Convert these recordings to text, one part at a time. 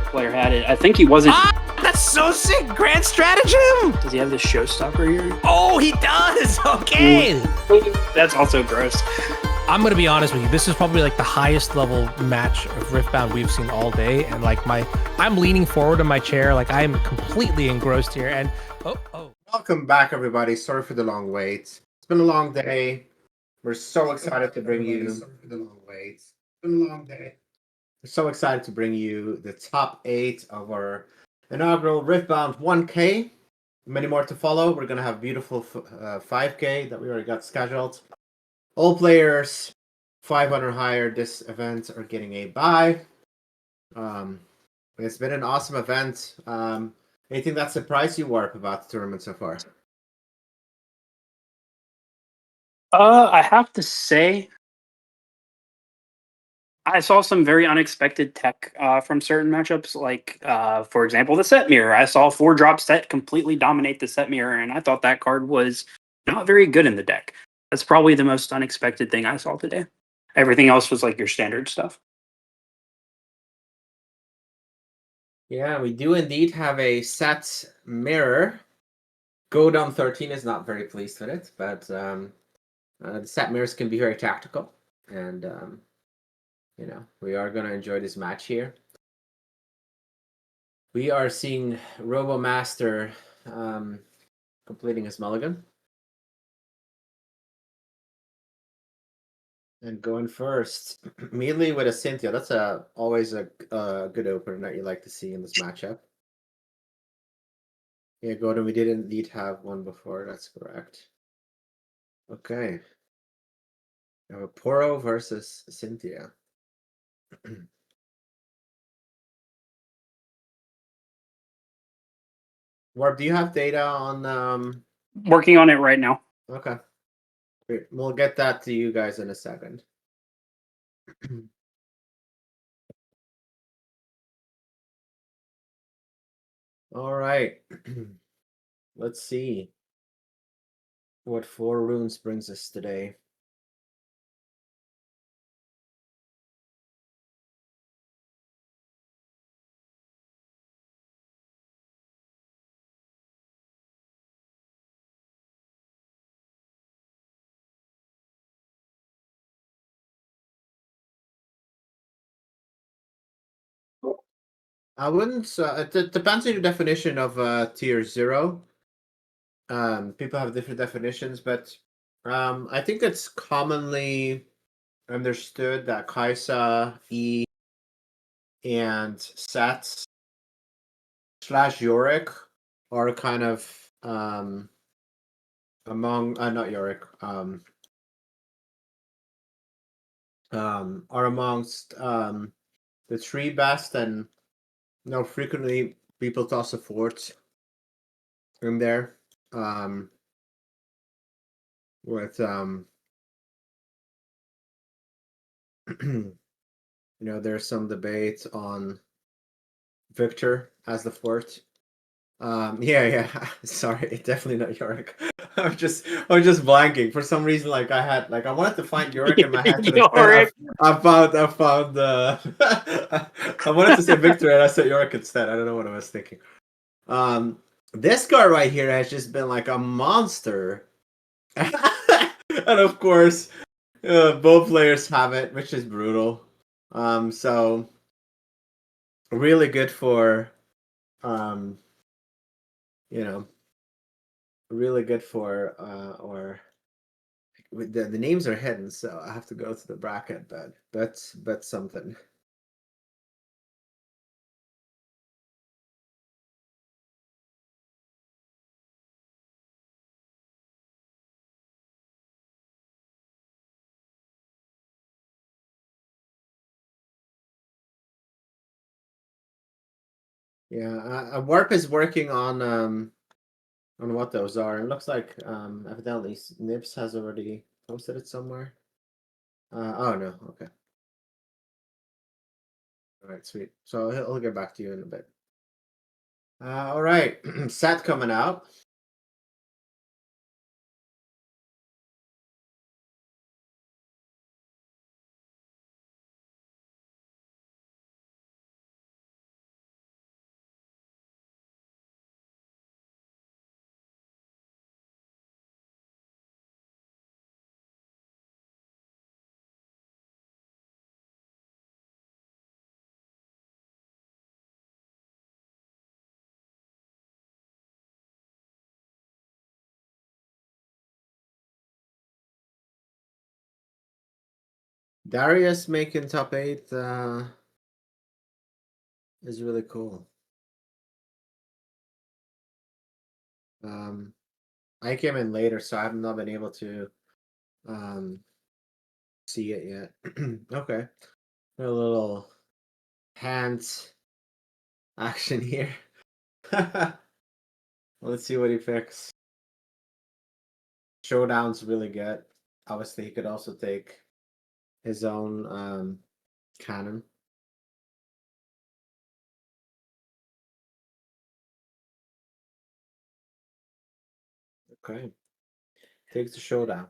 player had it. I think he wasn't. Ah, that's so sick! Grand stratagem! Does he have the showstopper here? Oh, he does! Okay! That's also gross. I'm gonna be honest with you. This is probably like the highest level match of Riftbound we've seen all day, and like I'm leaning forward in my chair, like I am completely engrossed here. And welcome back, everybody. Sorry for the long wait. It's been a long day. We're so excited to bring you. Sorry for the long wait. It's been a long day. We're so excited to bring you the top 8 of our inaugural Riftbound 1K. Many more to follow. We're gonna have a beautiful 5K that we already got scheduled. All players 500 higher this event are getting a buy. It's been an awesome event. Anything that surprised you, Warp, about the tournament so far? I have to say, I saw some very unexpected tech from certain matchups. Like, for example, the Sett mirror. I saw 4-drop Sett completely dominate the Sett mirror, and I thought that card was not very good in the deck. That's probably the most unexpected thing I saw today. Everything else was like your standard stuff. Yeah, we do indeed have a Sett mirror. Godon 13 is not very pleased with it, but the Sett mirrors can be very tactical, and we are going to enjoy this match here. We are seeing RoboMaster completing his mulligan. And going first, immediately with a Cynthia. That's always a good opener that you like to see in this matchup. Yeah, Gordon, we did indeed have one before. That's correct. Okay. We have a Poro versus Cynthia. Warp, do you have data on... Working on it right now. Okay. Great. We'll get that to you guys in a second. All right. Let's see what 4 runes brings us today. I wouldn't. It depends on your definition of tier 0. People have different definitions, but I think it's commonly understood that Kaisa, E, and Sett / Yorick are kind of among not Yorick are amongst the 3 best, and frequently people toss a 4th in there with there's some debate on Victor as the 4th. Yeah. Sorry, definitely not Yorick. I was just blanking for some reason. Like I wanted to find Yorick in my head. Yorick. I found. I wanted to say Victor, and I said Yorick instead. I don't know what I was thinking. This card right here has just been like a monster, and of course, both players have it, which is brutal. So really good for really good for or the names are hidden, so I have to go to the bracket, but that's something. Yeah, Warp is working on what those are. It looks like evidently Nibs has already posted it somewhere. Oh no, okay. All right, sweet. So he'll get back to you in a bit. All right, Sett coming out. Darius making top 8 is really cool. I came in later, so I have not been able to see it yet. Okay. A little hands action here. Let's see what he picks. Showdown's really good. Obviously, he could also take his own cannon. Okay. Takes the showdown.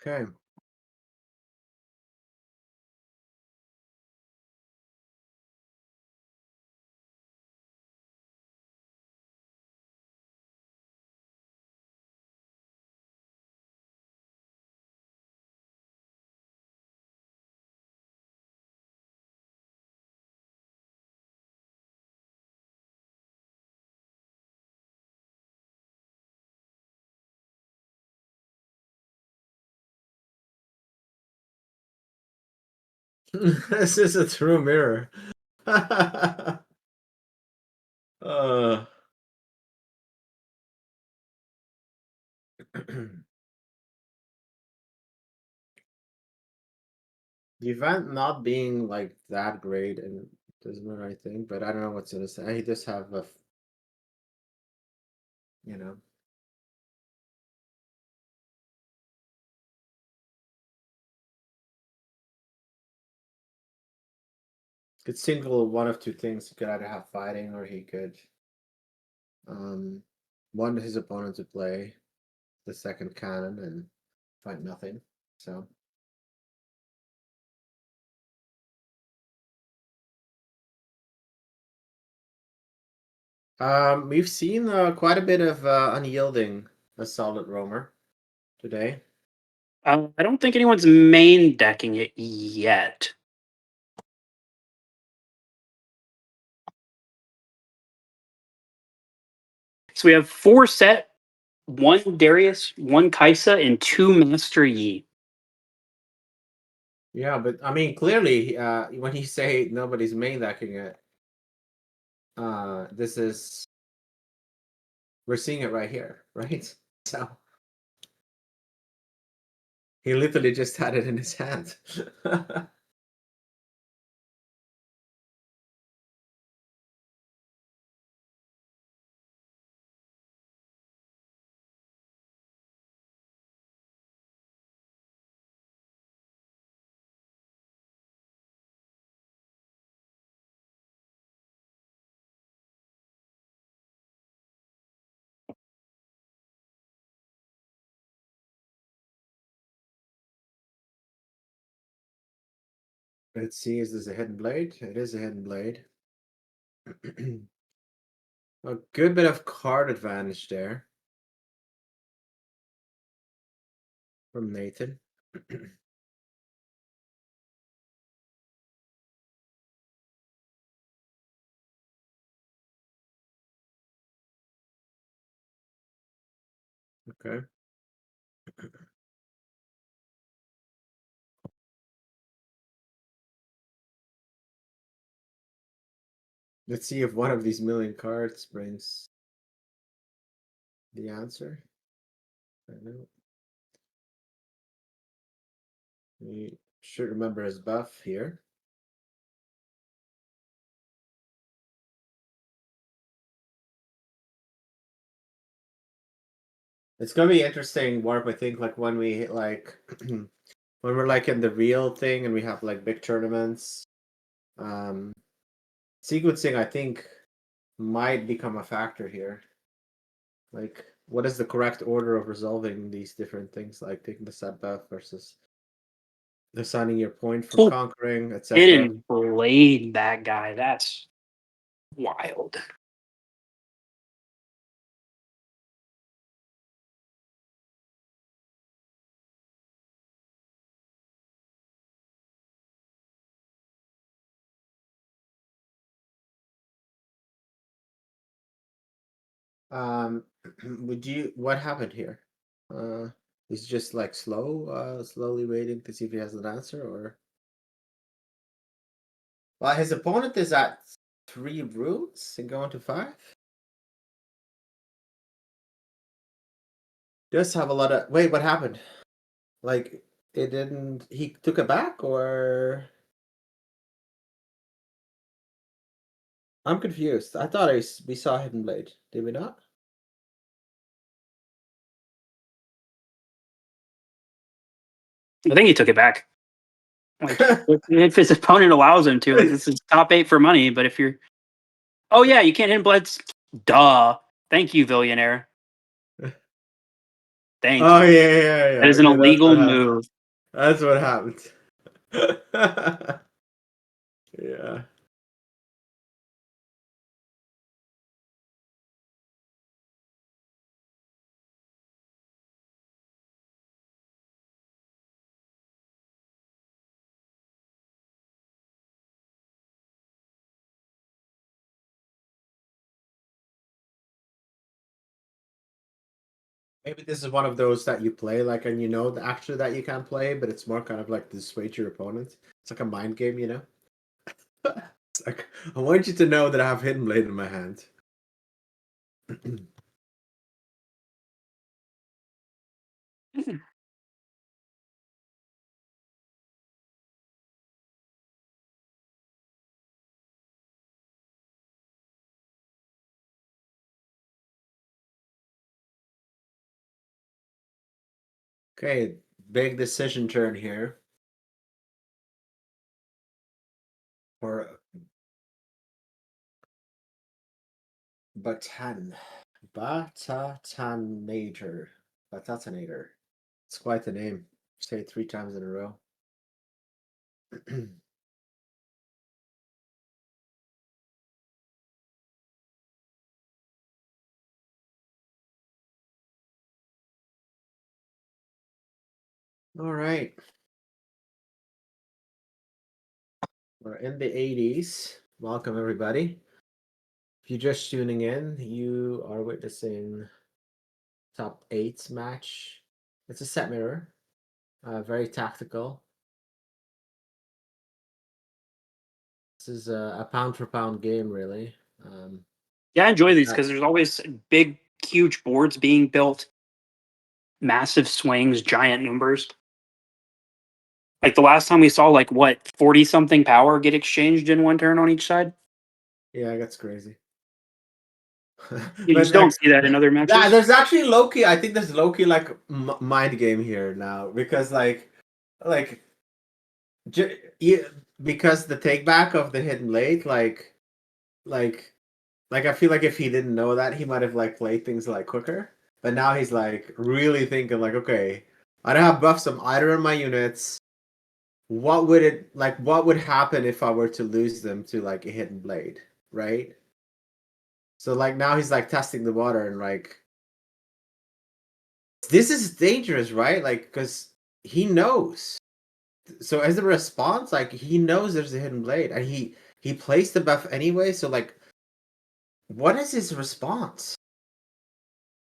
Okay. This is a true mirror. uh, the event not being like that great and doesn't mean anything, but I don't know what's in his. He just have a, you know. Could single one of two things. He could either have fighting or he could want his opponent to play the second cannon and fight nothing. So we've seen quite a bit of unyielding a solid roamer today. I don't think anyone's main decking it yet. So we have 4 Sett, 1 Darius, 1 Kaisa, and 2 Master Yi. Yeah, but I mean, clearly, when you say nobody's main decking it, this is we're seeing it right here, right? So he literally just had it in his hand. Let's see, is this a hidden blade? It is a hidden blade. A good bit of card advantage there from Nathan. Okay. Let's see if one of these million cards brings the answer. I know. We should remember his buff here. It's gonna be interesting, Warp. I think like when we like when we're like in the real thing and we have like big tournaments, sequencing I think might become a factor here. Like, what is the correct order of resolving these different things, like taking the set buff versus assigning your point for Oh, conquering, etc. Hidden Blade, that guy. That's wild. What happened here? He's just like slowly waiting to see if he has an answer, or well, his opponent is at 3 roots and going to 5. Does have a lot of wait, what happened? Like it didn't he took it back, or I'm confused. I thought we saw Hidden Blade. Did we not? I think he took it back. Like, if his opponent allows him to, like, this is top 8 for money. But if you're, oh yeah, you can't hit Blades. Duh. Thank you, Billionaire. Thank Oh you. yeah. That is an Okay, illegal move. That's what happened. Yeah. Maybe this is one of those that you play like, and you know actually that you can't play, but it's more kind of like to dissuade your opponent. It's like a mind game, you know. It's like, I want you to know that I have Hidden Blade in my hand. Okay, big decision turn here for Batatanator. Batatanator. It's quite the name. Say it 3 times in a row. All right. We're in the 80s. Welcome, everybody. If you're just tuning in, you are witnessing top 8 match. It's a set mirror. Very tactical. This is a pound for pound game, really. Yeah, I enjoy these because there's always big, huge boards being built, massive swings, giant numbers. Like the last time we saw, like, what, 40 something power get exchanged in one turn on each side? Yeah, that's crazy. You just don't see that in other matches. Yeah, there's actually low-key, I think there's low-key like mind game here now, because because the take back of the Hidden Blade, like I feel like if he didn't know that, he might have like played things like quicker. But now he's like really thinking like, okay, I don't have buffs on either of my units. What would happen if I were to lose them to like a Hidden Blade, right? So like now he's like testing the water, and like this is dangerous, right? Like, because he knows. So as a response, like he knows there's a Hidden Blade, and he plays the buff anyway. So like, what is his response?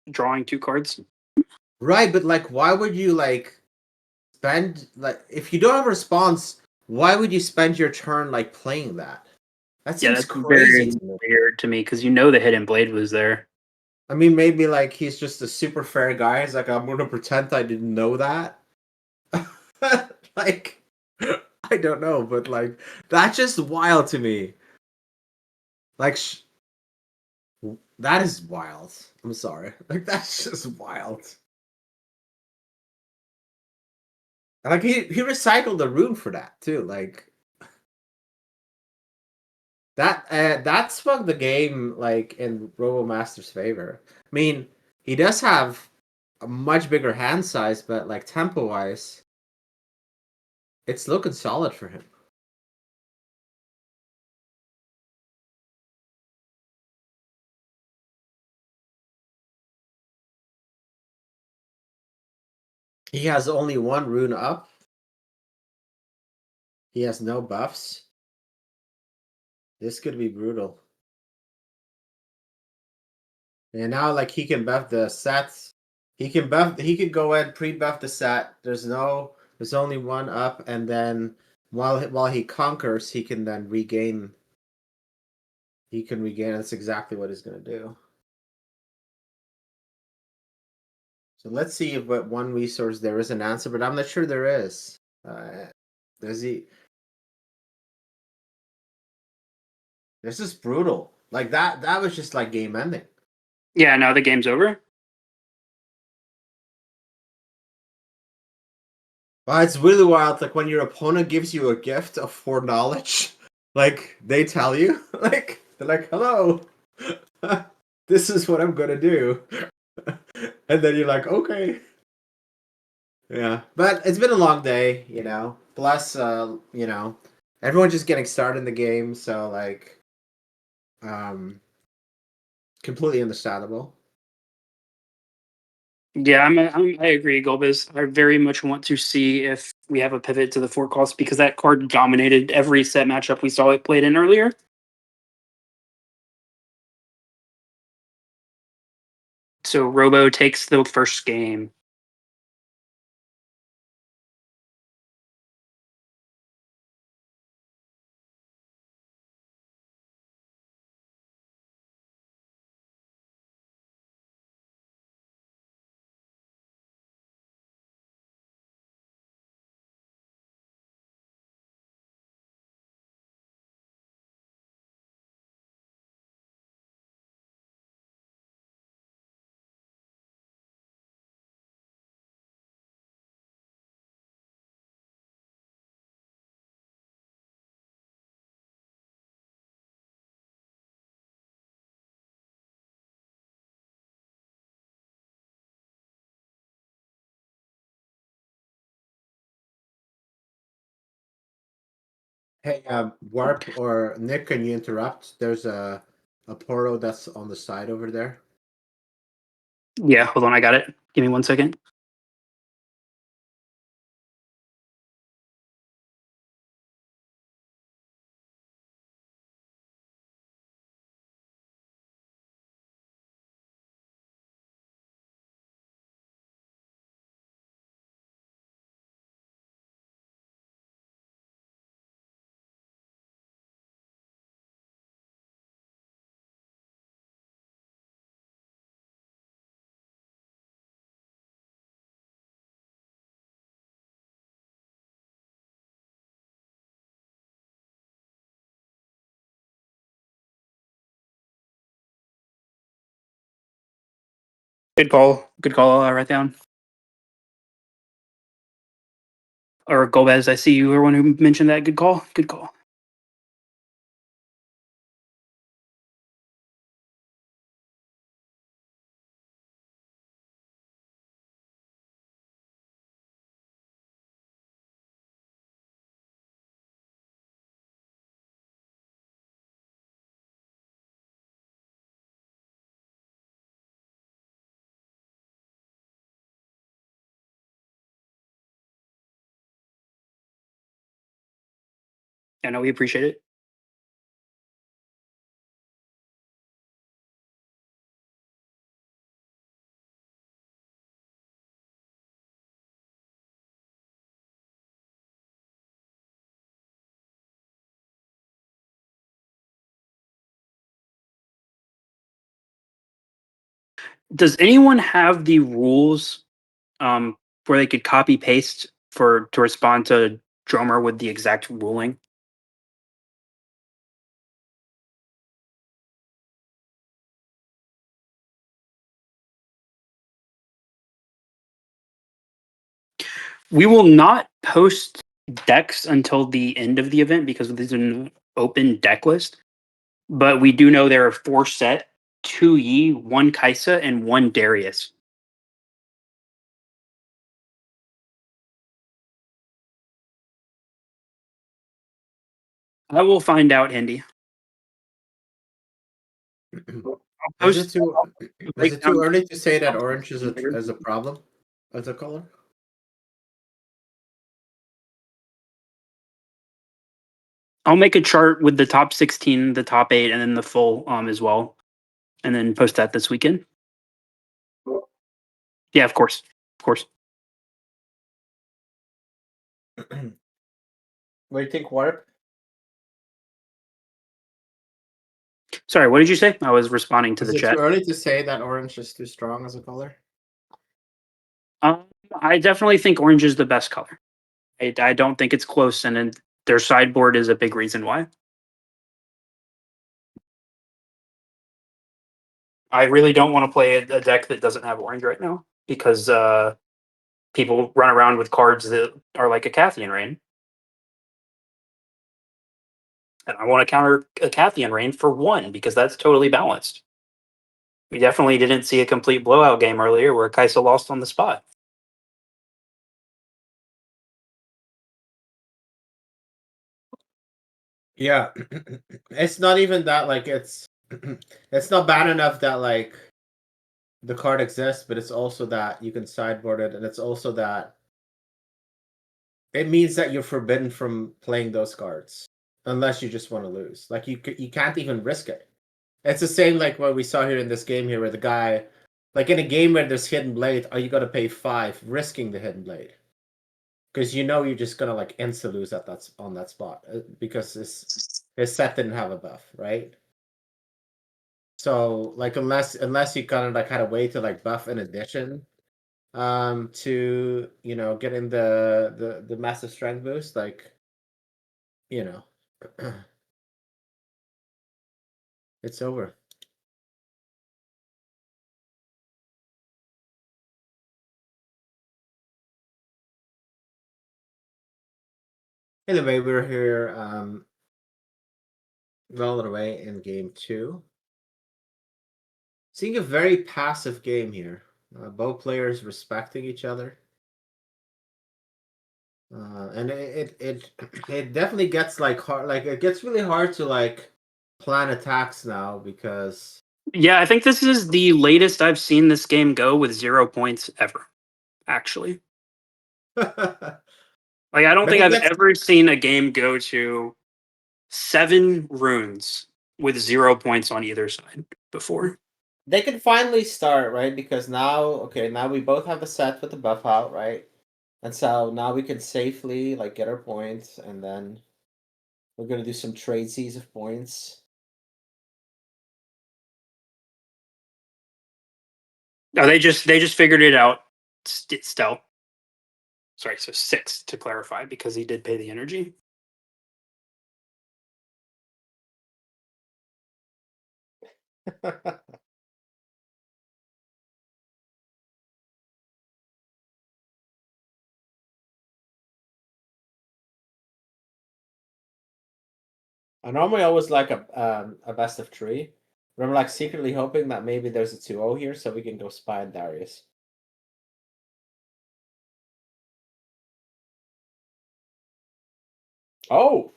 Drawing 2 cards. Right, but like, why would you like spend like if you don't have a response? Why would you spend your turn like playing that? That seems that's crazy. very weird to me because you know the Hidden Blade was there. I mean, maybe like he's just a super fair guy. He's like, I'm gonna pretend I didn't know that. Like, I don't know, but like that's just wild to me. Like, that is wild. I'm sorry. Like, that's just wild. Like he recycled the rune for that too. Like that swung the game like in RoboMaster's favor. I mean, he does have a much bigger hand size, but like tempo wise, it's looking solid for him. He has only one rune up. He has no buffs. This could be brutal. And now like he can buff the sets. He could go ahead pre-buff the set. There's only one up, and then while he conquers, he can then regain. He can regain. That's exactly what he's gonna do. So let's see if at one resource there is an answer, but I'm not sure there is. Does he? This is brutal. Like that was just like game ending. Yeah, now the game's over. It's really wild. Like when your opponent gives you a gift of foreknowledge, like they tell you, like they're like, "Hello, this is what I'm gonna do," and then you're like, "Okay." Yeah, but it's been a long day, you know. Plus, everyone's just getting started in the game, so like, um, completely understandable. Yeah, I agree, Golbez. I very much want to see if we have a pivot to the forecast because that card dominated every set matchup we saw it played in earlier. So Robo takes the first game. Hey, Warp or Nick, can you interrupt? There's a portal that's on the side over there. Yeah, hold on, I got it. Give me 1 second. Good call. Good call. I'll write down. Or Golbez, I see you were one who mentioned that. Good call. Good call. I know we appreciate it. Does anyone have the rules where they could copy paste to respond to Drummer with the exact ruling? We will not post decks until the end of the event because this is an open deck list. But we do know there are 4 Sett, 2 Yi, 1 Kaisa, and 1 Darius. I will find out, Andy. I'll Is post it too is it breakdown. too early to say that orange is a problem as a color? I'll make a chart with the top 16, the top 8, and then the full as well, and then post that this weekend. Yeah, of course, of course. What do you think, Warp? Sorry, what did you say? I was responding to Is the it too chat. early to say that orange is too strong as a color? Um, I definitely think orange is the best color. I don't think it's close, and then their sideboard is a big reason why. I really don't want to play a deck that doesn't have orange right now because people run around with cards that are like a Cathian Rain. And I want to counter a Cathian Rain for 1 because that's totally balanced. We definitely didn't see a complete blowout game earlier where Kaisa lost on the spot. Yeah, it's not even that like it's it's not bad enough that like the card exists, but it's also that you can sideboard it, and it's also that it means that you're forbidden from playing those cards unless you just want to lose. Like you can't even risk it. It's the same like what we saw here in this game here, where the guy, like in a game where there's hidden blade, are you gonna pay 5 risking the hidden blade? Because you know you're just gonna like insta lose at on that spot because his set didn't have a buff, right? So like unless you kind of like had a way to like buff in addition to getting the massive strength boost, like you know it's over. Anyway, we're here well away in game 2. Seeing a very passive game here. Both players respecting each other. And it definitely gets like hard, like it gets really hard to like plan attacks now because Yeah, I think this is the latest I've seen this game go with 0 points ever, actually. but Like, I don't think it I've gets ever seen a game go to 7 runes with 0 points on either side before. they can finally start, right? Because now we both have a set with the buff out, right? And so now we can safely like get our points, and then we're gonna do some tradesies of points. No, they just figured it out. Stealth. Sorry, so 6 to clarify because he did pay the energy. I normally always like a best of 3. But I'm like secretly hoping that maybe there's a 2-0 here so we can go spy on Darius. Oh,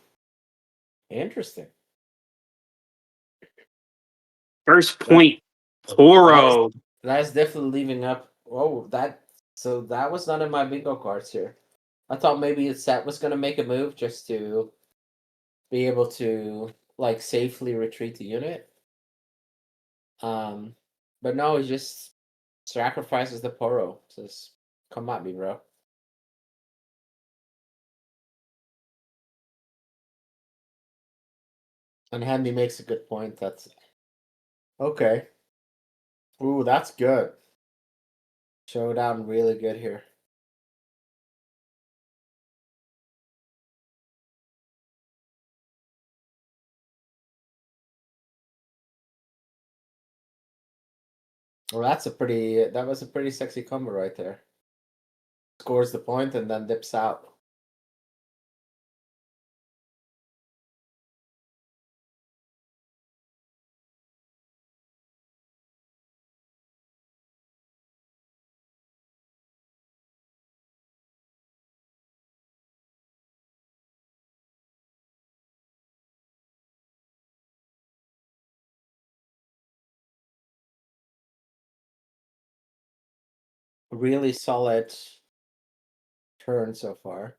interesting. First point, Toro. That is definitely leaving up. Oh, so that was not in my bingo cards here. I thought maybe Sett was gonna make a move just to be able to like safely retreat the unit. But no, he just sacrifices the Poro. Says, "Come at me, bro." And Handy makes a good point. That's okay. Ooh, that's good. Showdown really good here. Well, that was a pretty sexy combo right there. Scores the point and then dips out. Really solid turn so far.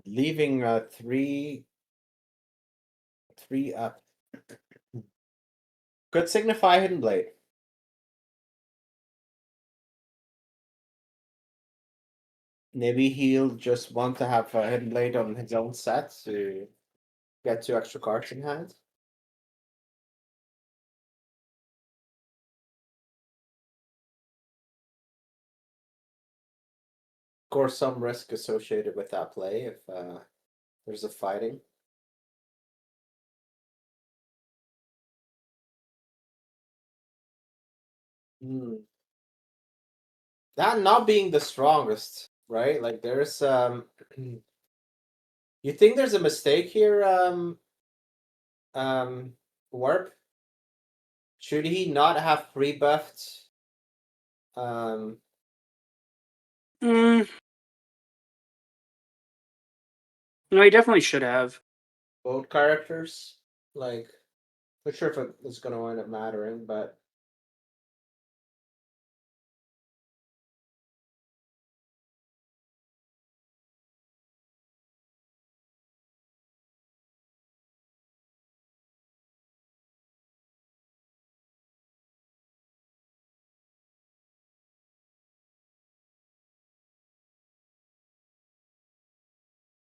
Leaving 3 up. Could signify Hidden Blade. Maybe he'll just want to have a Hidden Blade on his own set to get 2 extra cards in hand. Of course, some risk associated with that play if there's a fighting. That not being the strongest, right? Like there's you think there's a mistake here, Warp? Should he not have pre-buffed Mm, no, he definitely should have. both characters? Like, not sure if it's gonna wind up mattering, but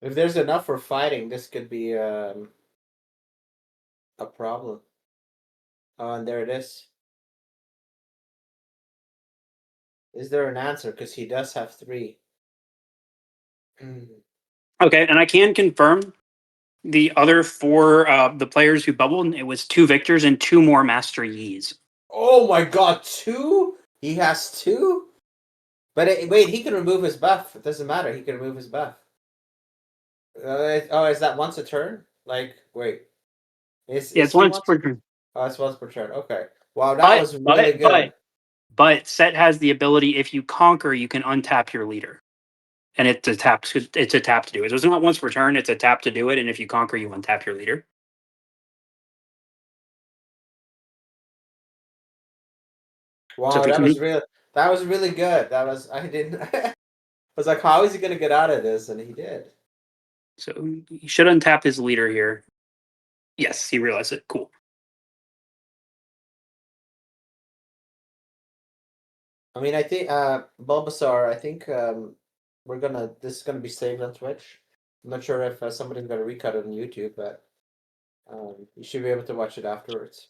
if there's enough for fighting, this could be a problem. Oh, and there it is. Is there an answer? Because he does have 3. Okay, and I can confirm the other 4 the players who bubbled. It was 2 victors and 2 more Master Yis. Oh my god, 2? He has 2? But wait, he can remove his buff. It doesn't matter. He can remove his buff. Oh, is that once a turn? Like, wait. Is Yeah, it's he once once? per turn. Oh, it's once per turn. Okay. Wow, that was really good. But Sett has the ability, if you conquer, you can untap your leader. And it's a tap to do it. So it's not once per turn, it's a tap to do it, and if you conquer, you untap your leader. Wow, So that was really good. I didn't I was like, how is he gonna get out of this? And he did. So he should untap his leader here. Yes, he realized it. Cool. I mean, I think Bulbasaur, I think this is gonna be saved on Twitch. I'm not sure if somebody's gonna recut it on YouTube, but you should be able to watch it afterwards.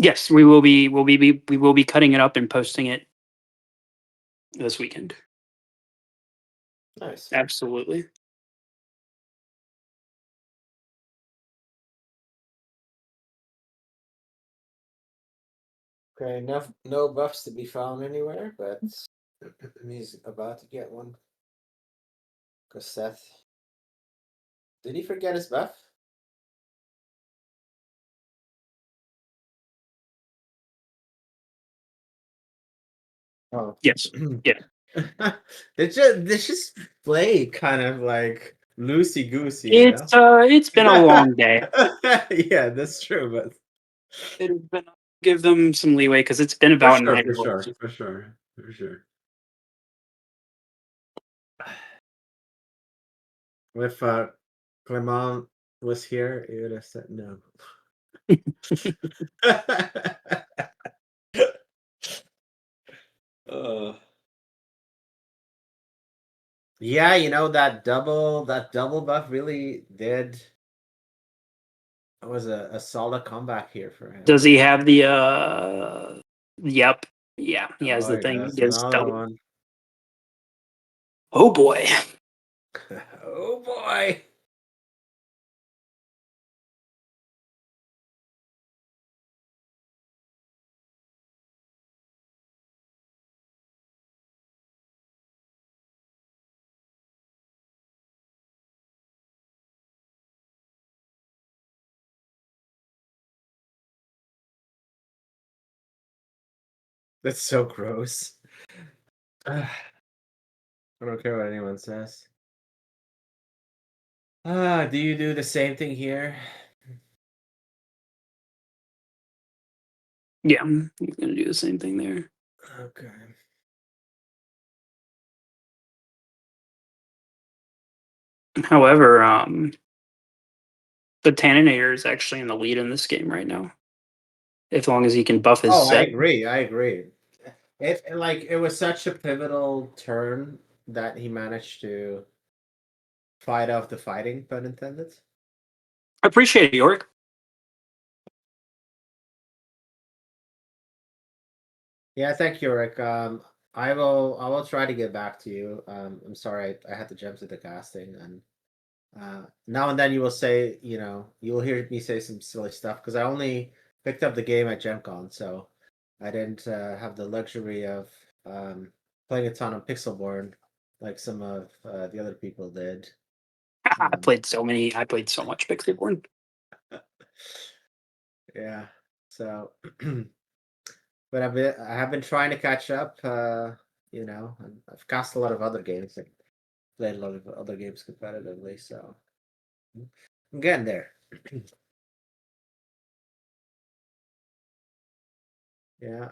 Yes, we will be cutting it up and posting it this weekend. Nice. Absolutely. Okay, no buffs to be found anywhere, but he's about to get one. Cause Seth, did he forget his buff? Oh, Yes. Yeah. they just play kind of like loosey goosey, you know? It's been a long day. Yeah, that's true, but It'll give them some leeway because it's been for about sure, 9 for hours. sure, for sure, for sure. If Clement was here, he would have said no. Uh, yeah, you know that double buff really did. It was a solid comeback here for him. Does he have the yep. Yeah, he has Oh, the he thing. does He gives another double. one. Oh boy. Oh boy. That's so gross. I don't care what anyone says. Do you do the same thing here? Yeah, he's gonna do the same thing there. Okay. However, the Tanninator is actually in the lead in this game right now. As long as he can buff his Oh, I set. agree. I agree. It was such a pivotal turn that he managed to fight off the fighting, pun intended. I appreciate it, York. Yeah, thank you, Rick. I will try to get back to you. I'm sorry I had to jump to the casting, and now and then you will say, you will hear me say some silly stuff because I only picked up the game at Gen Con, so I didn't have the luxury of playing a ton of Pixelborn like some of the other people did. I Um, played so much Pixelborn. yeah, so but I have been trying to catch up. And I've cast a lot of other games and played a lot of other games competitively, so I'm getting there. Yeah,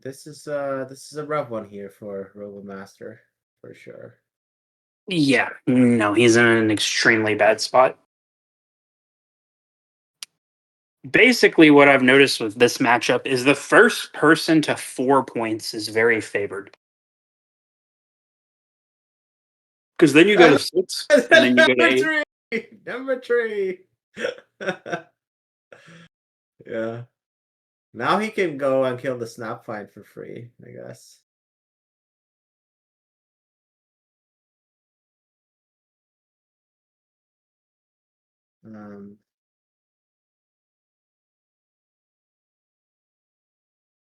this is a rough one here for RoboMaster for sure. Yeah, no, he's in an extremely bad spot. Basically, what I've noticed with this matchup is the first person to 4 points is very favored. Because then you go to 6, and then you go to Number 8. three, number three. Yeah. Now he can go and kill the snap find for free, I guess. Um,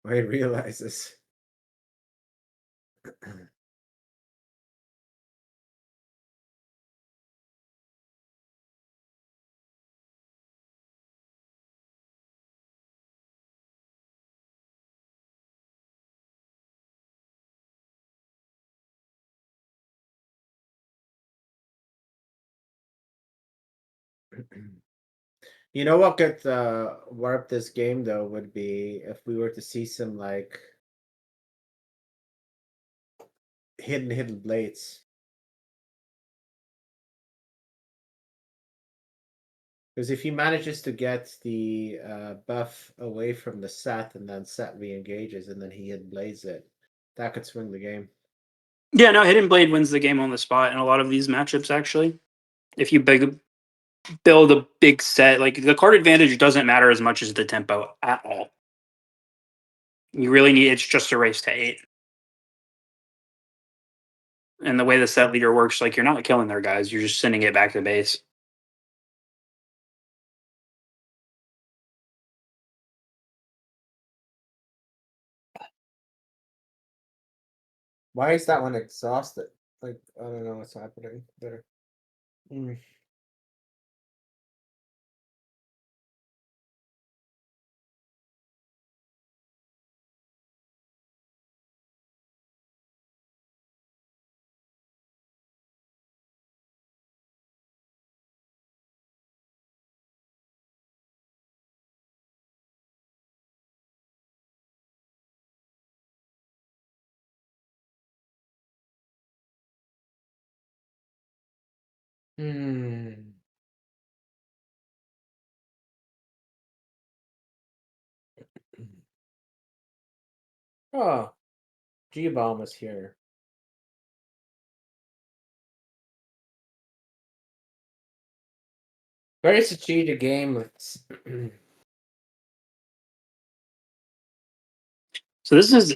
when he realizes. You know what could warp this game though would be if we were to see some like hidden blades. Because if he manages to get the buff away from the Sett and then Sett re-engages and then he hidden blades it, that could swing the game. Yeah, no, Hidden Blade wins the game on the spot in a lot of these matchups, actually. If you build a big set, like the card advantage doesn't matter as much as the tempo at all. You really need it's just a race to 8. And the way the set leader works, like you're not killing their guys, you're just sending it back to base. Why is that one exhausted? Like, I don't know what's happening there. Mm. Hmm. Oh, G-Bomb is here. Very strategic game. So this is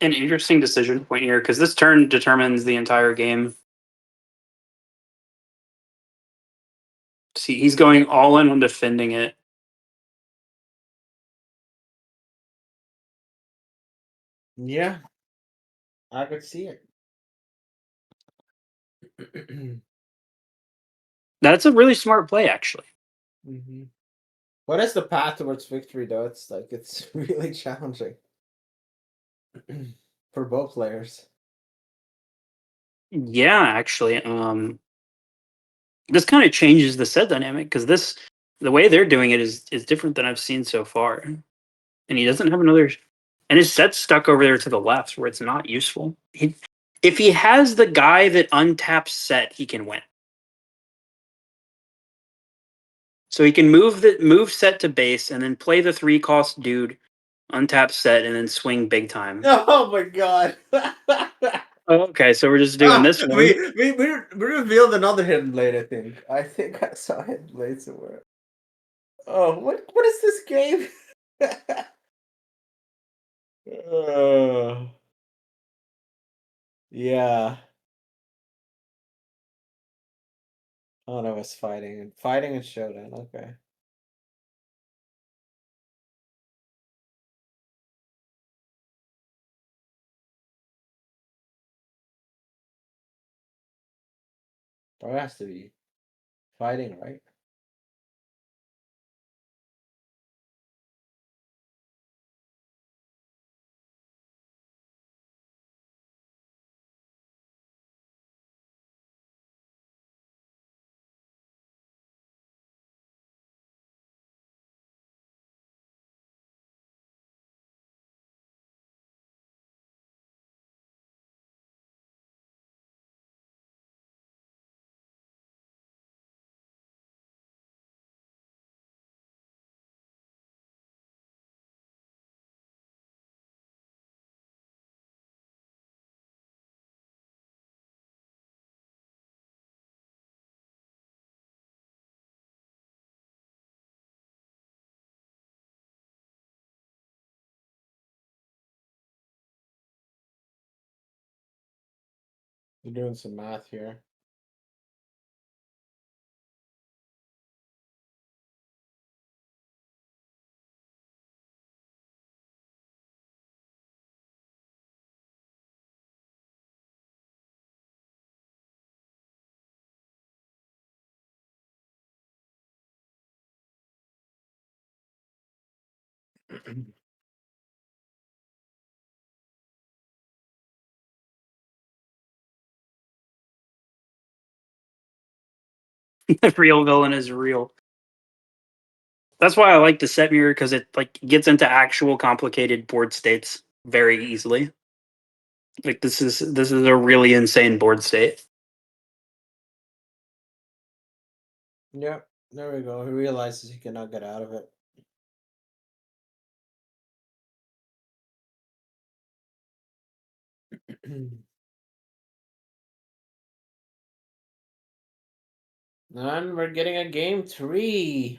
an interesting decision point here because this turn determines the entire game. See, he's going all in on defending it. Yeah, I could see it. That's a really smart play, actually. What is the path towards victory, though? It's like it's really challenging for both players. Yeah, actually. This kind of changes the set dynamic because the way they're doing it is different than I've seen so far. And he doesn't have another, and his set's stuck over there to the left where it's not useful. If he has the guy that untaps Sett, he can win. So he can move Sett to base and then play the 3-cost dude, untap Sett, and then swing big time. Oh my god! Oh, okay, so we're just doing this one. We revealed another hidden blade. I think I saw a hidden blade somewhere. Oh, what is this game? Yeah. Oh, that was fighting and showdown. Okay. There has to be fighting, right? You're doing some math here. The real villain is real. That's why I like the Sett mirror because it like gets into actual complicated board states very easily. Like this is a really insane board state. Yep, there we go. He realizes he cannot get out of it. And we're getting a game 3.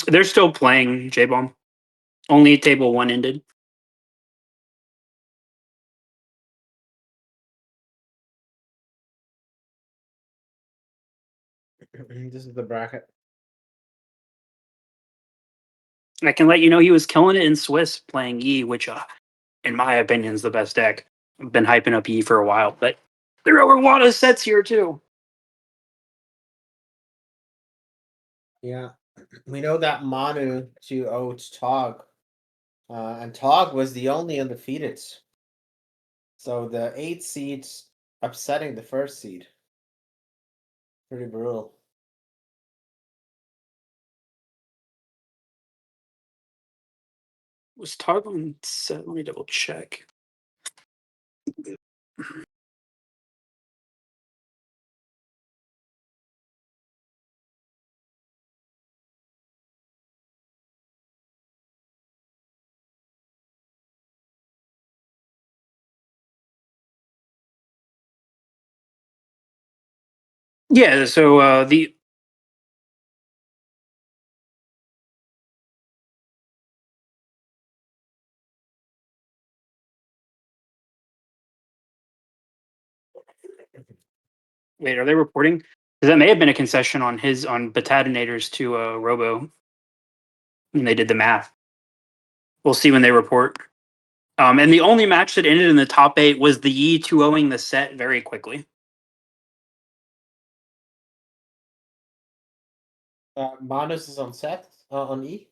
They're still playing J-Bomb. Only table 1 ended. This is the bracket. I can let you know he was killing it in Swiss playing E, which, in my opinion, is the best deck. I've been hyping up E for a while, but there are a lot of sets here too. Yeah, we know that Manu to owed Tog, and Tog was the only undefeated. So the 8 seeds upsetting the first seed. Pretty brutal. Was Tog on set? Let me double check. Yeah, so the wait, are they reporting? 'Cause that may have been a concession on his on Batadinator's to Robo when they did the math. We'll see when they report. And the only match that ended in the top 8 was the Yi 2-0ing the Sett very quickly. Manus is on Sett on E.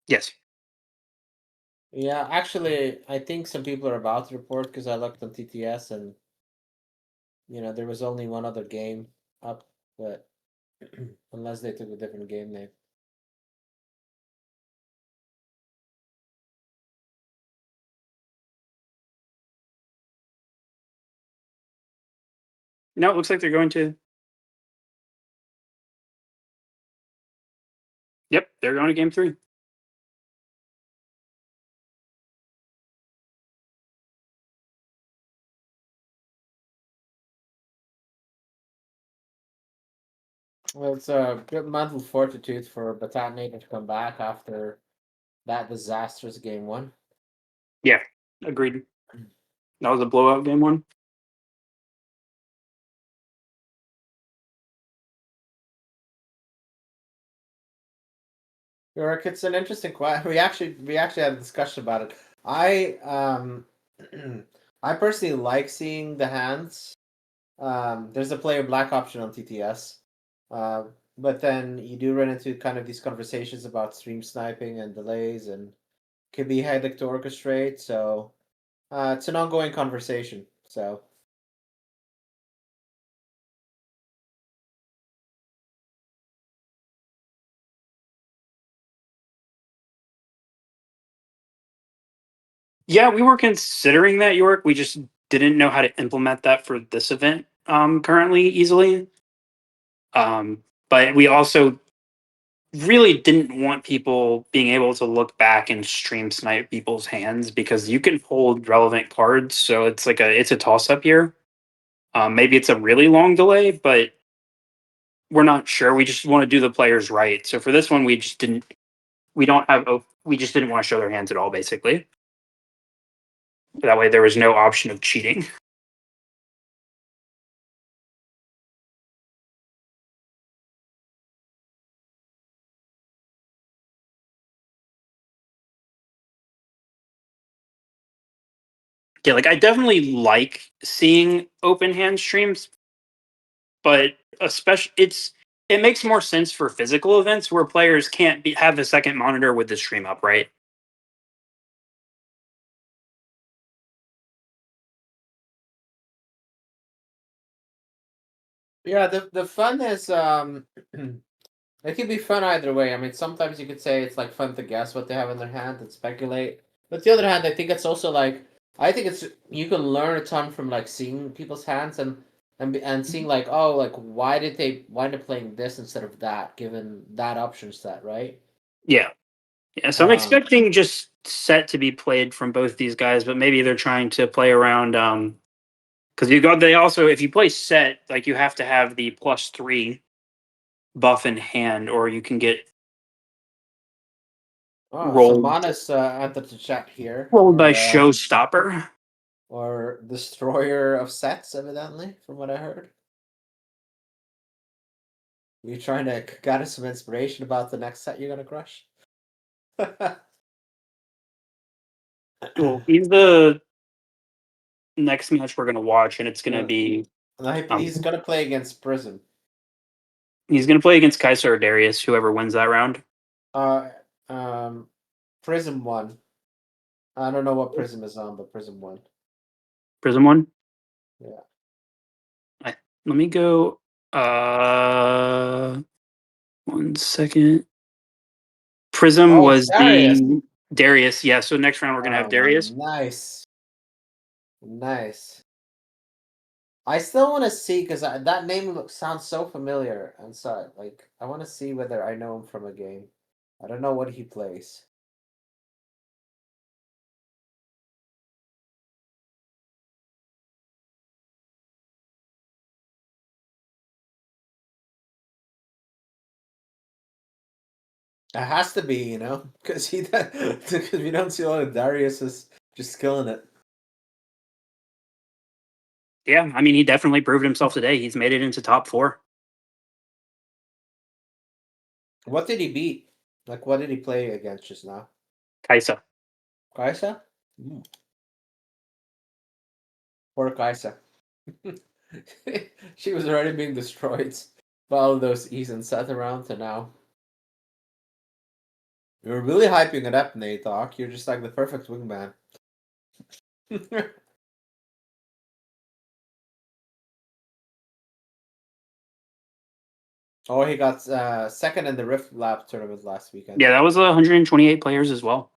Yes. Yeah, actually, I think some people are about to report because I looked on TTS and there was only one other game up, but unless they took a different game name. No, it looks like they're going to. Yep, they're going to game 3. Well, it's a good mental fortitude for Batanator to come back after that disastrous game 1. Yeah, agreed. That was a blowout game 1. York, it's an interesting question. We actually had a discussion about it. I personally like seeing the hands. There's a player black option on TTS, but then you do run into kind of these conversations about stream sniping and delays, and can be headache to orchestrate. So it's an ongoing conversation. So Yeah, we were considering that, York. We just didn't know how to implement that for this event currently easily. But we also really didn't want people being able to look back and stream snipe people's hands because you can hold relevant cards. So it's a toss up here. Maybe it's a really long delay, but we're not sure. We just want to do the players right. So for this one, we just didn't. We don't have. We just didn't want to show their hands at all, basically. That way, there was no option of cheating. Yeah, like I definitely like seeing open hand streams, but especially it makes more sense for physical events where players can't have a second monitor with the stream up, right? yeah, the fun is it can be fun either way. I mean, sometimes you could say it's like fun to guess what they have in their hand and speculate. But the other hand, I think it's also like I think it's you can learn a ton from like seeing people's hands and seeing like like why they're playing this instead of that given that option set, right? Yeah, yeah. So I'm Um, expecting just set to be played from both these guys, but maybe they're trying to play around. Because they also if you play set like you have to have the +3 buff in hand, or you can get so rolled Manus entered the chat here, rolled by Showstopper. or destroyer of sets, evidently, from what I heard. You trying to gather some inspiration about the next set you're gonna crush? Well, he's the next match we're gonna watch, and it's gonna Yeah. be No, he's gonna play against Prism. he's gonna play against Kaiser or Darius, whoever wins that round. Uh, Prism won. I don't know what Prism is on, but Prism won. Prism one. Yeah. Let me go. 1 second. Prism Oh, was Darius. the Darius. Yeah. So next round we're gonna have Darius. Nice. Nice. I still want to see because that name sounds so familiar, and so like I want to see whether I know him from a game. I don't know what he plays. It has to be, you know, because because we don't see a lot of Darius is just killing it. Yeah, I mean, he definitely proved himself today. He's made it into top 4. What did he beat? Like, what did he play against just now? Kaisa. Kaisa? Poor Kaisa. She was already being destroyed by all those E's and Sett around to now. You're really hyping it up, Nate Doc. You're just like the perfect wingman. Oh, he got second in the Rift Lab tournament last weekend. Yeah, that was 128 players as well.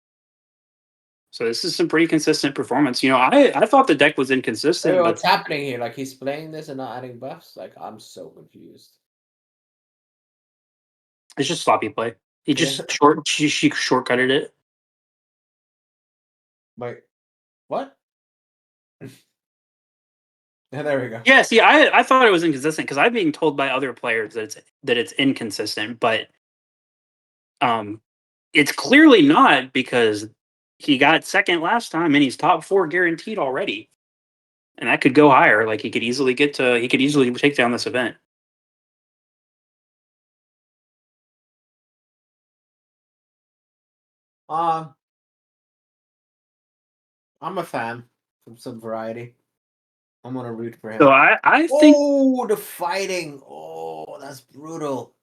So this is some pretty consistent performance. You know, I thought the deck was inconsistent, Wait, but what's happening here? Like, he's playing this and not adding buffs? Like, I'm so confused. it's just sloppy play. He just Yeah. she shortcutted it. Wait, what? Yeah, there we go. Yeah, see, I thought it was inconsistent because I'm being told by other players that it's inconsistent, but it's clearly not because he got second last time and he's top 4 guaranteed already. And that could go higher. Like he could easily take down this event. I'm a fan from some variety. I'm gonna root for him. So I think Oh, the fighting! Oh, that's brutal.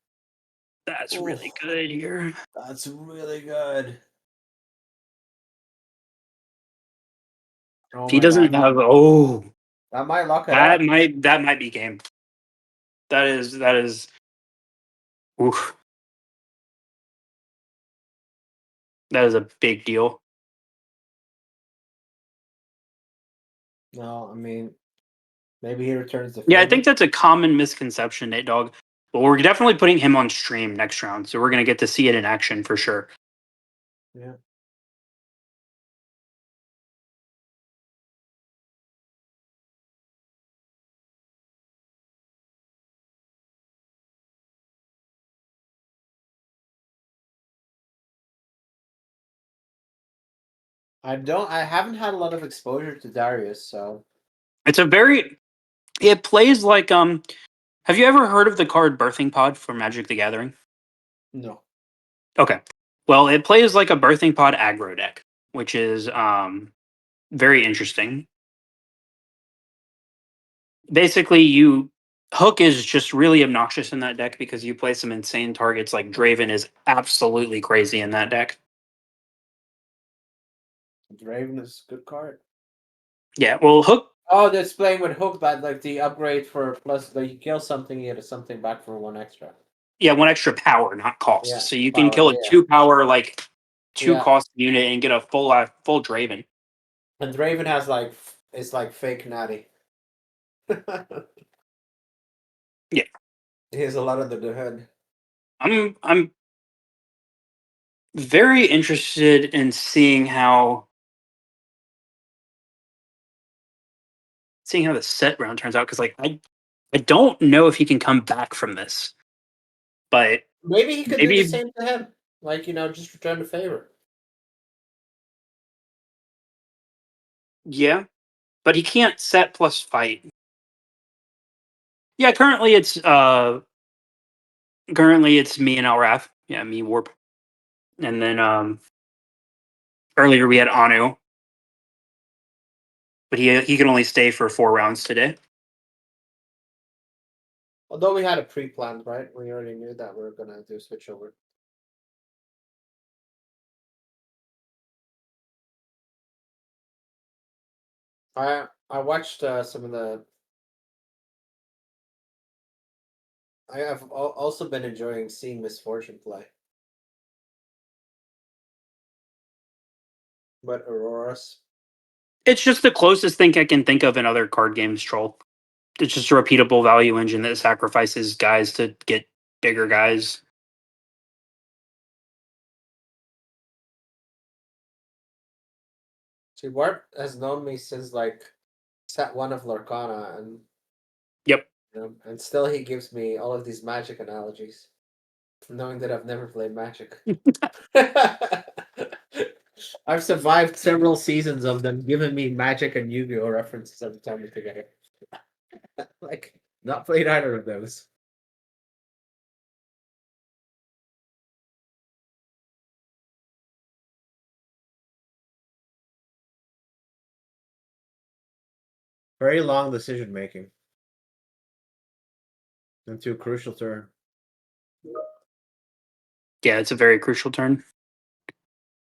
that's really Oof. good here. That's really good. Oh If he my doesn't god, have that might lock it up. that might be game. That is oof. That is a big deal. No, I mean, maybe he returns the Yeah, I favor. think that's a common misconception, Nate Dog. But we're definitely putting him on stream next round, so we're gonna get to see it in action for sure. Yeah. I haven't had a lot of exposure to Darius, so It plays like have you ever heard of the card Birthing Pod for Magic the Gathering? no. Okay. Well, it plays like a Birthing Pod aggro deck, which is very interesting. Basically, Hook is just really obnoxious in that deck because you play some insane targets. Like Draven is absolutely crazy in that deck. Draven is a good card. Yeah, well, Hook. Oh, that's playing with Hook, but like the upgrade for plus, like you kill something, you get something back for 1 extra. Yeah, 1 extra power, not cost. Yeah, So you can power. kill a Yeah, 2 power, like 2 yeah. cost unit and get a full Draven. And Draven has like it's like fake natty. Yeah, He has a lot of the head. I'm very interested in seeing how the set round turns out because like I don't know if he can come back from this, but Maybe he could do the maybe same to him. Like, just return the favor. yeah, but he can't set plus fight. Yeah, currently it's me and Elraf. Yeah, me Warp, and then earlier we had Anu, but he can only stay for 4 rounds today. Although we had a pre-planned, right? We already knew that we were gonna do switch over. I watched some of the. I have also been enjoying seeing Misfortune play. But Aurora's. It's just the closest thing I can think of in other card games. Troll. It's just a repeatable value engine that sacrifices guys to get bigger guys. See, Warp has known me since like set 1 of Lorcana, and Yep. and still he gives me all of these magic analogies. knowing that I've never played Magic. I've survived several seasons of them giving me Magic and Yu-Gi-Oh references every time we together. Like, not played either of those. Very long decision making. Into a crucial turn. Yeah, it's a very crucial turn.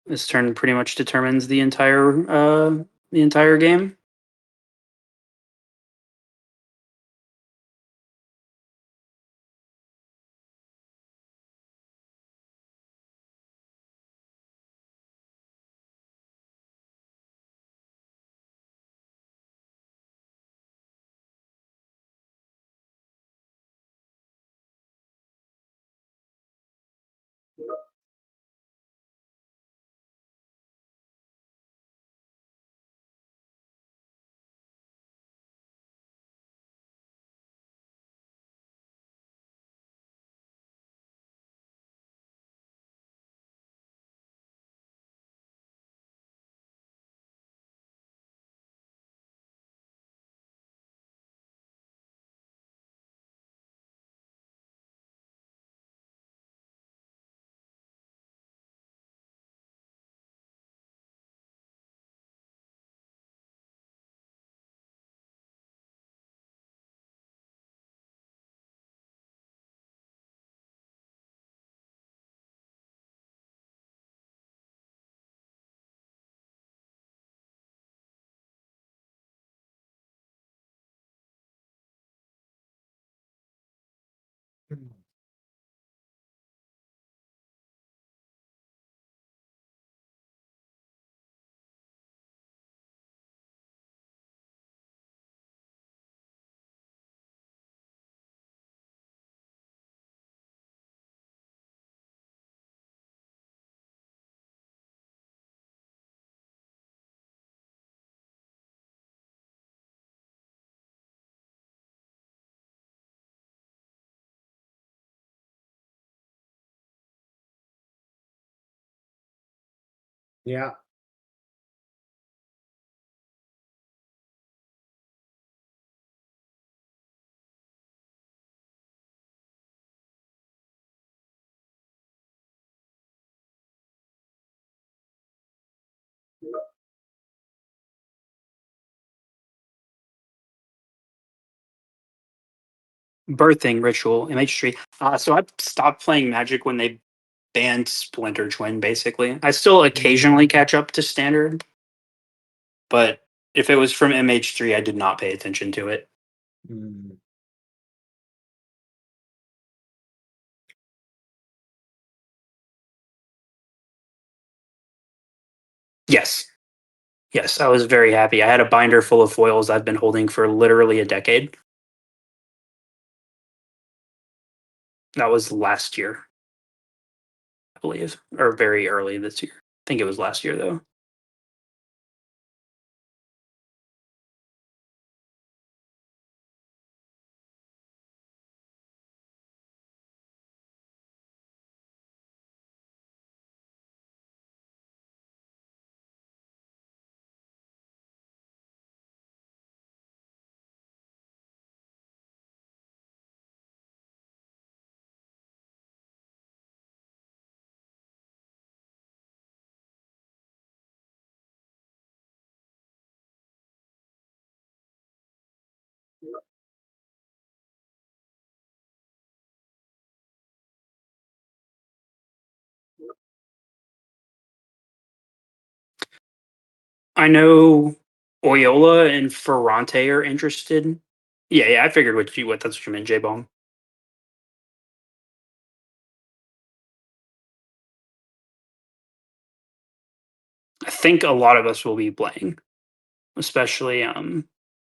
This turn pretty much determines the entire game. Yeah. Birthing ritual, MH3. So I stopped playing Magic when they banned Splinter Twin. Basically, I still occasionally catch up to Standard, but if it was from MH3, I did not pay attention to it. Mm. Yes, yes, I was very happy. I had a binder full of foils I've been holding for literally a decade. That was last year, I believe, or very early this year. I think it was last year though. I know Oyola and Ferrante are interested. Yeah, I figured that's what you meant, J Bomb. I think a lot of us will be playing, especially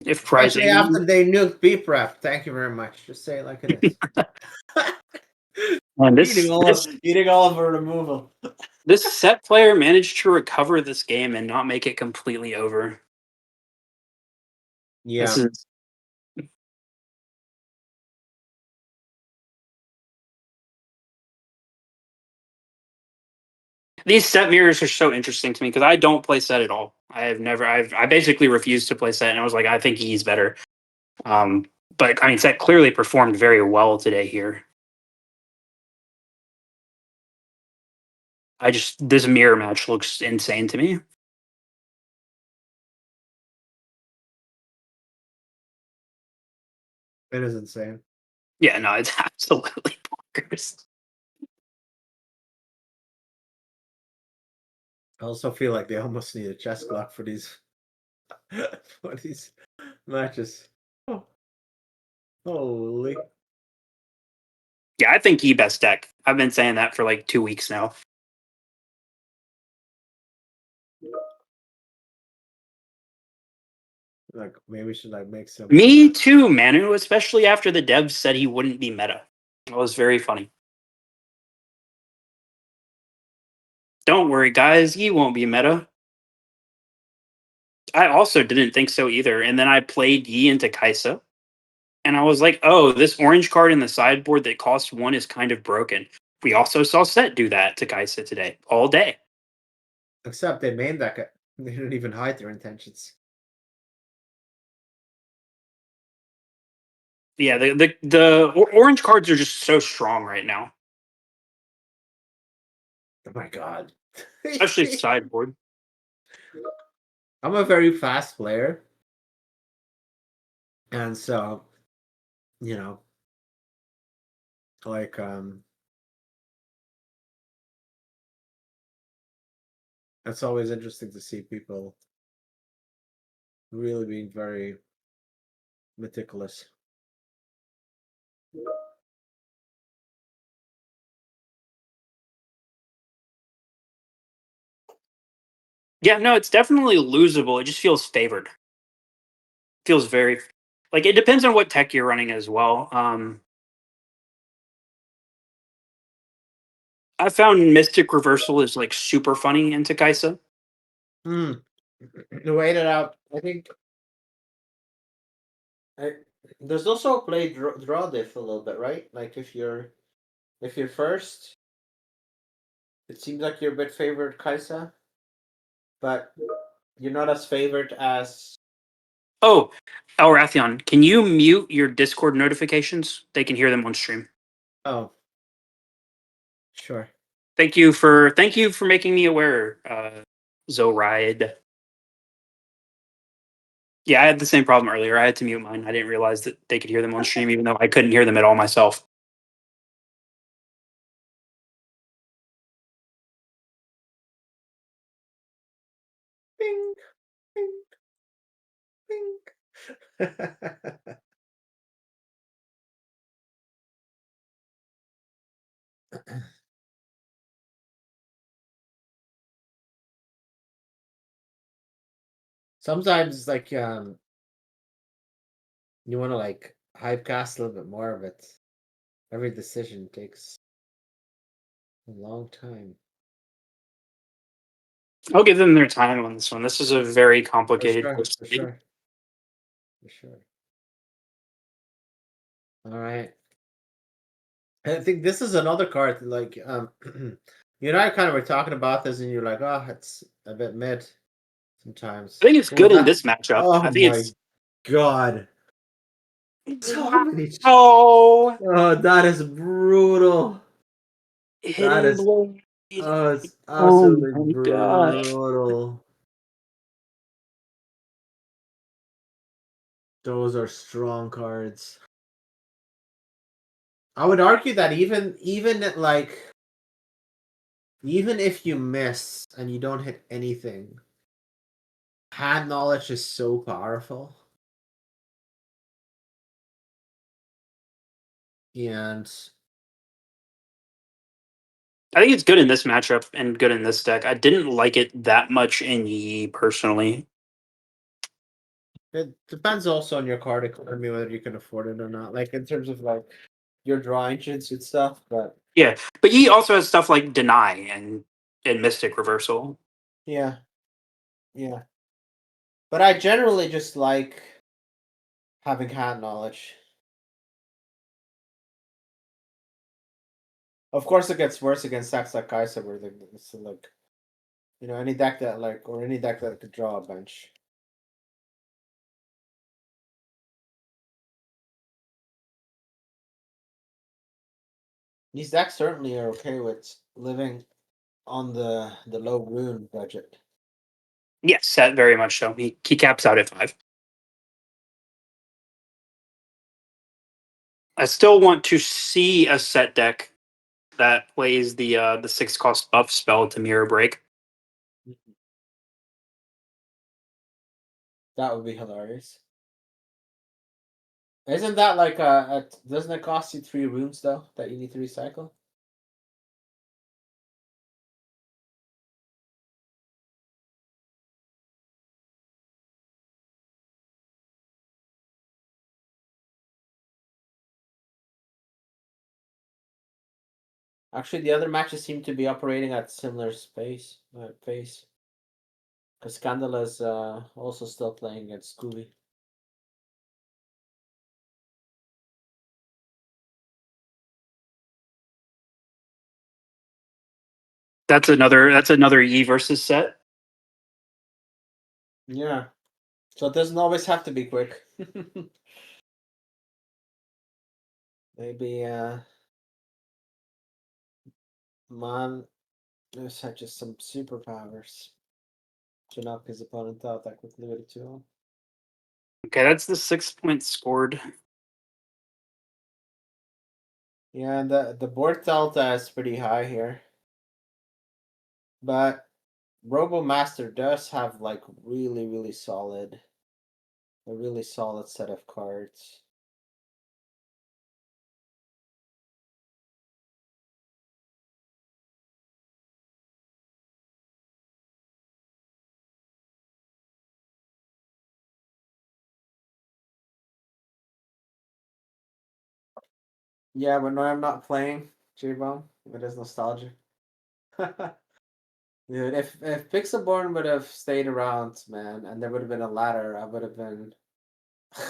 if Especially after pricing. they nuked Beep Rep. Thank you very much. Just say it like it is. And eating all of her removal. this set player managed to recover this game and not make it completely over. Yeah. This is These set mirrors are so interesting to me because I don't play set at all. I basically refused to play set, and I was like, I think he's better. But I mean, set clearly performed very well today here. This mirror match looks insane to me. It is insane. Yeah, no, it's absolutely bonkers. I also feel like they almost need a chest block for these for these matches. Oh. Holy. Yeah, I think he best deck. I've been saying that for like 2 weeks now. Like maybe we should like make some. Me too, Manu, especially after the devs said he wouldn't be meta. It was very funny. Don't worry, guys, he won't be meta. I also didn't think so either. And then I played Yi into Kaisa. And I was like, oh, this orange card in the sideboard that costs 1 is kind of broken. We also saw Sett do that to Kaisa today, all day. Except they main deck it. They didn't even hide their intentions. Yeah, the orange cards are just so strong right now, Oh my god. especially sideboard. I'm a very fast player. And so, you know, like it's always interesting to see people really being very meticulous. Yeah, no, it's definitely losable. It just feels favored. Feels very like it depends on what tech you're running as well. I found Mystic Reversal is like super funny into Kaisa. The way that I think there's also a play draw diff a little bit, right? Like if you're first, it seems like you're a bit favored Kaisa, but you're not as favored as. Oh, Elrathion, can you mute your Discord notifications? They can hear them on stream. Oh, sure. Thank you for making me aware, Zoride. Yeah, I had the same problem earlier. I had to mute mine. I didn't realize that they could hear them on stream, even though I couldn't hear them at all myself. Bing, bing, bing. Sometimes it's like you want to like hype cast a little bit more of it. Every decision takes a long time. I'll give them their time on this one. This is a very complicated. For sure. All right. I think this is another card like you and I kind of were talking about this, and you're like, oh, it's a bit mid sometimes. I think it's good in this matchup. Oh I think my it's god. So many. oh, That is brutal. That hidden is. blade. Oh, it's Oh absolutely my gosh. brutal. Those are strong cards. I would argue that even if you miss and you don't hit anything, hand knowledge is so powerful. And I think it's good in this matchup and good in this deck. I didn't like it that much in Yi personally. it depends also on your card economy whether you can afford it or not. Like in terms of like your draw engines and stuff, but Yeah, but Yi also has stuff like Deny and Mystic Reversal. yeah. But I generally just like having hand knowledge. Of course, it gets worse against decks like Kaiser, where it's like You know, any deck that or any deck that could draw a bunch. These decks certainly are okay with living on the low rune budget. Yes, Sett very much so. He caps out at 5. I still want to see a Sett deck that plays the 6-cost buff spell to mirror break. That would be hilarious. Isn't that like doesn't it cost you 3 runes though that you need to recycle? Actually, the other matches seem to be operating at similar pace. Because Scandal is also still playing against Scooby. That's another E versus Sett. Yeah. So it doesn't always have to be quick. Maybe man there's just some superpowers to knock his opponent out that quickly with a 2. Okay, that's the 6 points scored. Yeah, and the board delta is pretty high here. But RoboMaster does have like a really solid set of cards. Yeah, but no, I'm not playing J-Bomb. It is nostalgia. Dude, if Pixelborn would have stayed around, man, and there would have been a ladder, I would have been.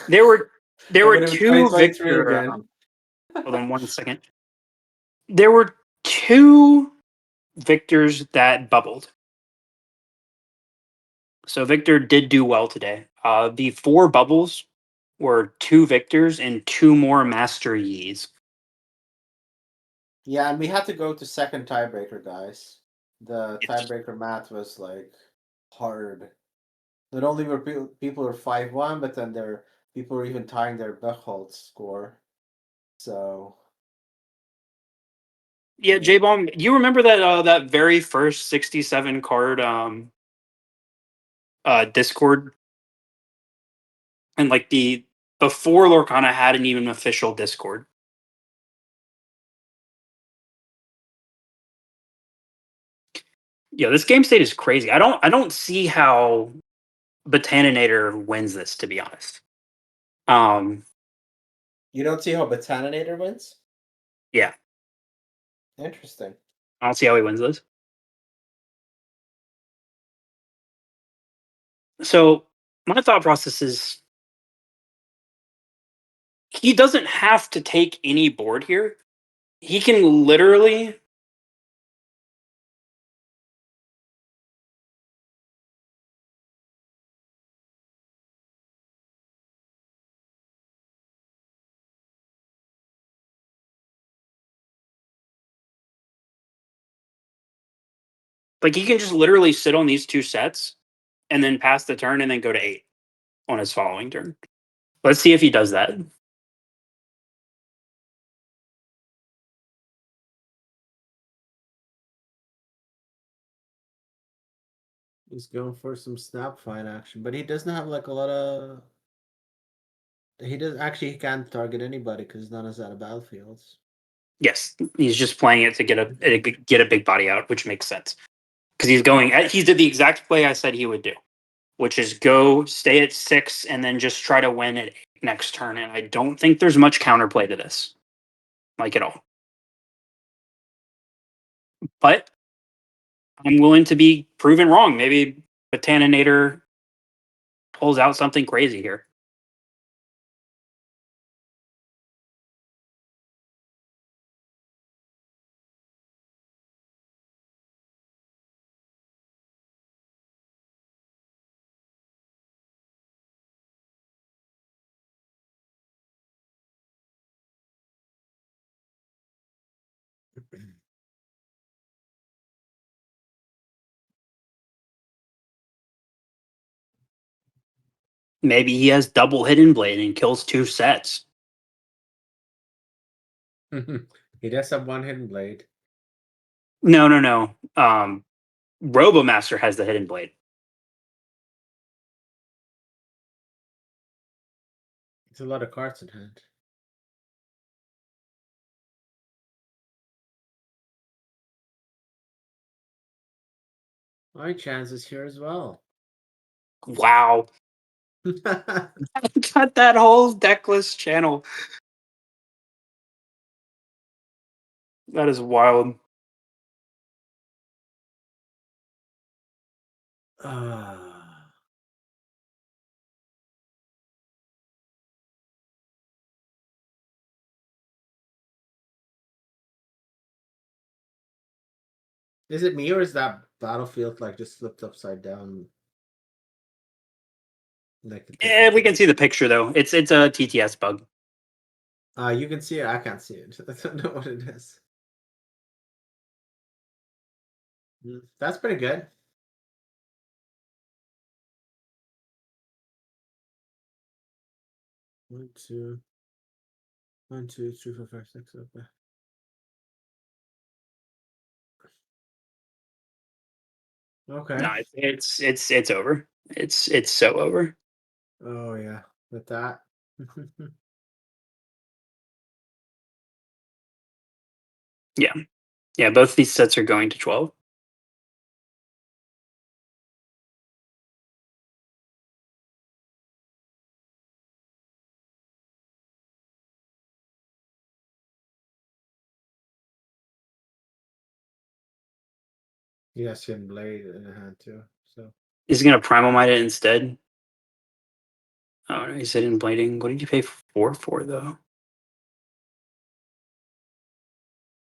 There were It would have been two 2023 Victor. again. Hold on 1 second. There were 2 Victors that bubbled. So Victor did do well today. The 4 bubbles were 2 Victors and 2 more Master Yis. Yeah, and we had to go to second tiebreaker, guys. The Yes. tiebreaker math was like hard. Not only were people were 5-1, but then people were even tying their Buchholz score. So Yeah, J Bomb, you remember that very first 67 card Discord, and like the before Lorcana had an even official Discord. Yeah, this game state is crazy. I don't see how Botaninator wins this, to be honest. you don't see how Botaninator wins? Yeah, Interesting. I don't see how he wins this. So my thought process is he doesn't have to take any board here. He can literally he can just literally sit on these 2 sets and then pass the turn and then go to 8 on his following turn. Let's see if he does that. He's going for some snap fine action, but he doesn't have like a lot of. He does actually he can't target anybody because none is out of battlefields. Yes, he's just playing it to get a big body out, which makes sense because he did the exact play I said he would do, which is go stay at 6 and then just try to win at 8 next turn. And I don't think there's much counterplay to this, like at all. But I'm willing to be proven wrong. Maybe Botaninator pulls out something crazy here. Maybe he has double hidden blade and kills 2 sets. He does have one hidden blade. No. Robomaster has the hidden blade. It's a lot of cards in hand. My chance is here as well. Wow. Got that whole deckless channel. That is wild. Is it me or is that battlefield like just flipped upside down? Like We can see the picture though. It's a TTS bug. You can see it. I can't see it. I don't know what it is. That's pretty good. One, two, 3, 4, 5, 6. Okay. Okay. No, it's over. It's so over. Oh yeah, with that. Yeah, both these sets are going to 12. Yes, hidden blade in the hand too. So Is he gonna primal might it instead? Oh no, he's hidden blading. What did you pay 4 for though?